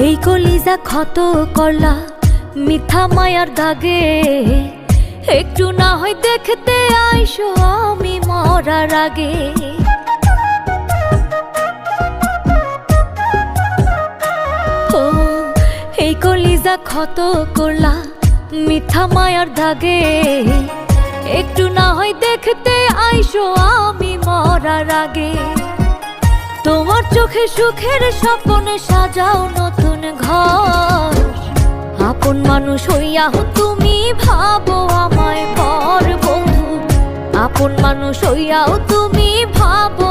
এই কলিজা ক্ষত করলা মিথ্যা মায়ার দাগে, একটু না হয় দেখতে আইসো আমি মরার আগে। ও এই কলিজা ক্ষত করলা মিথ্যা মায়ার দাগে, একটু না হয় দেখতে আইসো আমি মরার আগে। তোমার চোখে সুখের স্বপ্নে সাজাও নতুন ঘর, আপন মানুষ হইয়া তুমি ভাবো আমায় পর বন্ধু, আপন মানুষ হইয়াও তুমি ভাবো